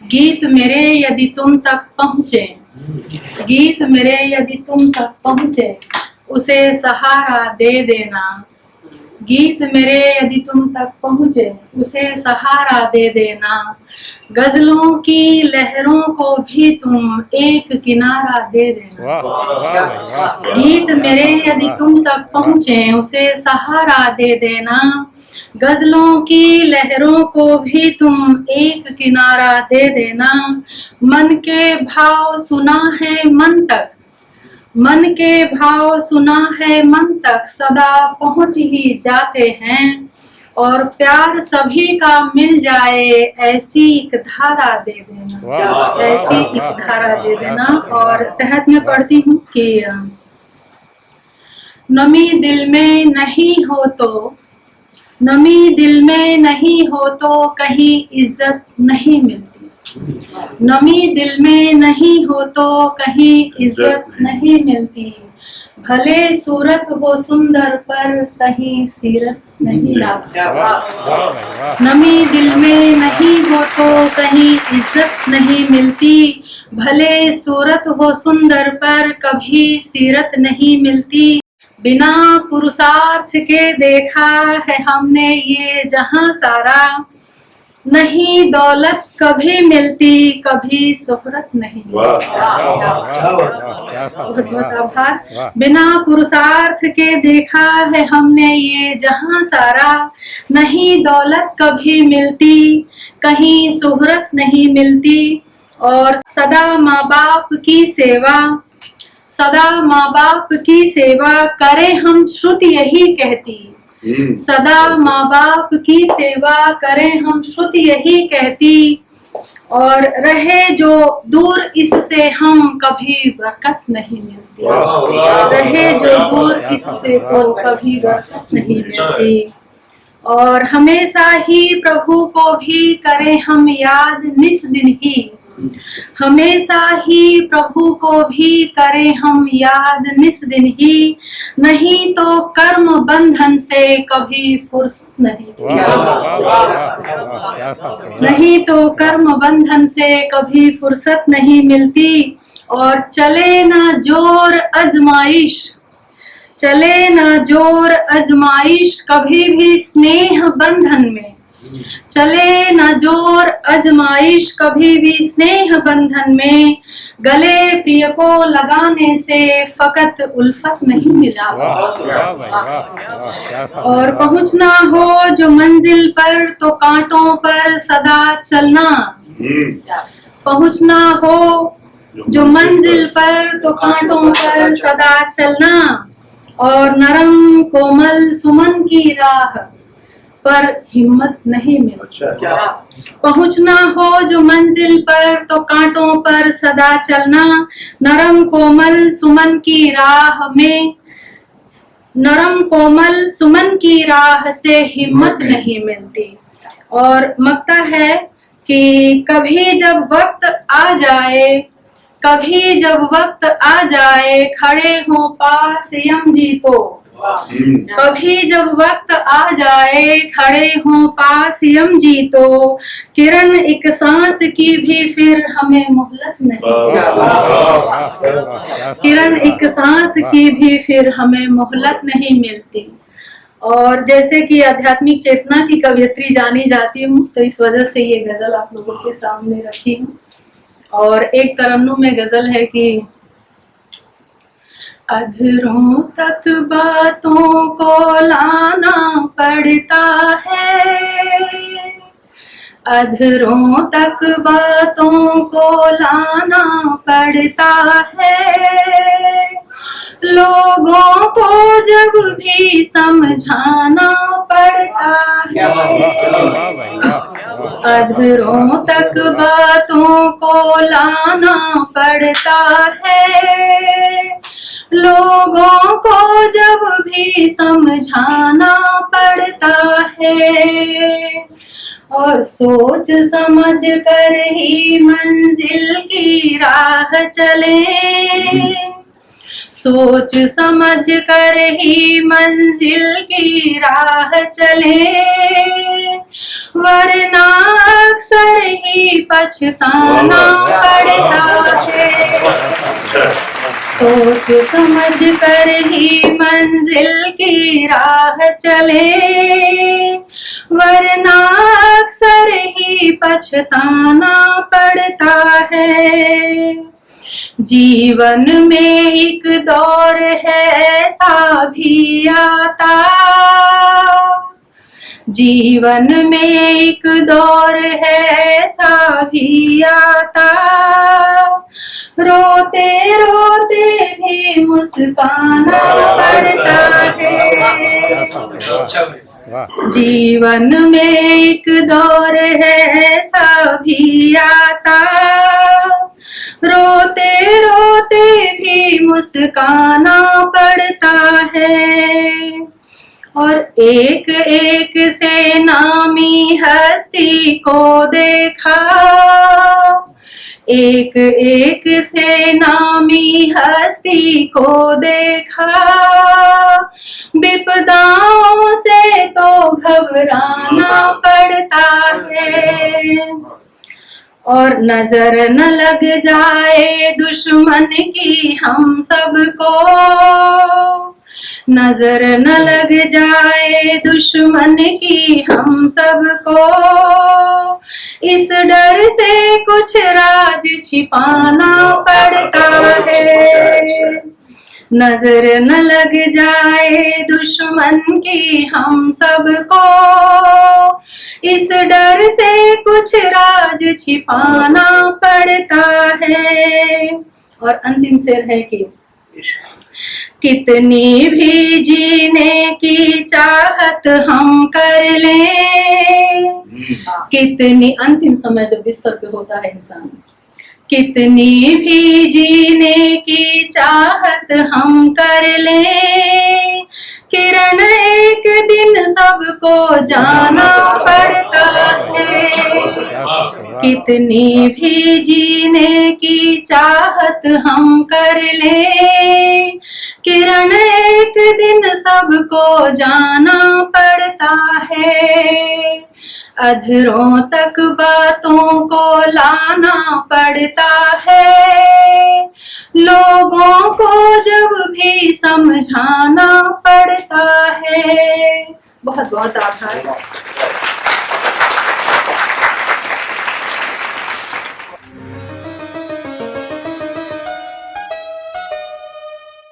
गीत मेरे यदि तुम तक पहुँचे, गीत मेरे यदि तुम तक पहुँचे, उसे सहारा दे देना। गीत मेरे यदि तुम तक पहुँचे, उसे सहारा दे देना। गजलों की लहरों को भी तुम एक किनारा दे देना। गीत मेरे यदि तुम तक पहुँचे, उसे सहारा दे देना। गजलों की लहरों को भी तुम एक किनारा दे देना। मन के भाव सुना है मन तक, मन के भाव सुना है मन तक, सदा पहुँच ही जाते हैं। और प्यार सभी का मिल जाए, ऐसी एक धारा दे देना, ऐसी एक धारा दे देना। और तहत में पढ़ती हूँ कि नमी दिल में नहीं हो तो, नमी दिल में नहीं हो तो कहीं इज्जत नहीं मिलती। नमी दिल में नहीं हो तो कहीं इज्जत नहीं मिलती। भले सूरत हो सुंदर पर कहीं सीरत नहीं लाती। नमी दिल में नहीं हो तो कहीं इज्जत नहीं मिलती। भले सूरत हो सुंदर पर कभी सीरत नहीं मिलती। बिना पुरुषार्थ के देखा है हमने ये जहां सारा, नहीं दौलत कभी मिलती, कभी शोहरत नहीं। बहुत बहुत आभार। बिना पुरुषार्थ के देखा है हमने ये जहां सारा, नहीं दौलत कभी मिलती, कहीं शोहरत नहीं मिलती। और सदा माँ बाप की सेवा, सदा माँ बाप की सेवा करें हम, श्रुति यही कहती। सदा माँ बाप की सेवा करें हम, श्रुति यही कहती। और रहे जो दूर इससे हम, कभी बरकत नहीं मिलती। रहे जो दूर इससे तो कभी बरकत नहीं मिलती। और हमेशा ही प्रभु को भी करें हम याद निस दिन ही, हमेशा ही प्रभु को भी करें हम याद निस दिन ही। नहीं तो कर्म बंधन से कभी फुर्सत नहीं, नहीं तो कर्म बंधन से कभी फुर्सत नहीं मिलती। और चले ना जोर आजमाइश, चले ना जोर आजमाइश कभी भी स्नेह बंधन में, चले न जोर आजमाइश कभी भी स्नेह बंधन में। गले प्रिय को लगाने से फकत उल्फत नहीं मिला। और पहुंचना हो जो मंजिल पर तो कांटों पर सदा चलना, पहुंचना हो जो मंजिल पर तो कांटों पर सदा चलना। और नरम कोमल सुमन की राह पर हिम्मत नहीं मिलती। पहुंचना हो जो मंजिल पर तो कांटों पर सदा चलना। नरम कोमल सुमन की राह में, नरम कोमल सुमन की राह से हिम्मत नहीं मिलती। और मकता है कि कभी जब वक्त आ जाए, कभी जब वक्त आ जाए, खड़े हो पास यम जी तो, कभी जब वक्त आ जाए, खड़े हों पास यम जी तो, किरण एक सांस की भी फिर हमें मोहलत नहीं, किरण एक सांस की भी फिर हमें मोहलत नहीं मिलती। और जैसे कि आध्यात्मिक चेतना की कवयित्री जानी जाती हूँ, तो इस वजह से ये गजल आप लोगों के सामने रखी हूँ। और एक तरन्नुम में गजल है कि अधरों तक बातों को लाना पड़ता है, अधरों तक बातों को लाना पड़ता है। लोगों को जब भी समझाना पड़ता है, अधरों तक बातों को लाना पड़ता है। लोगों को जब भी समझाना पड़ता है। और सोच समझ कर ही मंजिल की राह चले, सोच समझ कर ही मंजिल की राह चले। वरना अक्सर ही भी पछताना पड़ता है। सोच समझ कर ही मंजिल की राह चले, वरना अक्सर ही पछताना पड़ता है। जीवन में एक दौर है ऐसा भी आता, जीवन में एक दौर है ऐसा भी आता, रोते रोते भी मुस्काना पड़ता है। जीवन में एक दौर है ऐसा भी आता, रोते रोते भी मुस्काना पड़ता है। और एक एक से नामी हस्ती को देखा, एक एक से नामी हस्ती को देखा, विपदाओं से तो घबराना पड़ता है। और नजर न लग जाए दुश्मन की हम सबको, नजर न लग जाए दुश्मन की हम सबको, इस डर से कुछ राज छिपाना पड़ता है। नजर न लग जाए दुश्मन की हम सबको, इस डर से कुछ राज छिपाना पड़ता है। और अंतिम शेर है कि कितनी भी जीने की चाहत हम कर लें, कितनी, अंतिम समय जब बिस्तर पे होता है इंसान, कितनी भी जीने की चाहत हम कर लें, किरण एक दिन सबको जाना पड़ता है। कितनी भी जीने की चाहत हम कर लें, किरण एक दिन सबको जाना पड़ता है। अधरों तक बातों को लाना पड़ता है, लोगों को जब भी समझाना पड़ता है। बहुत बहुत आभार।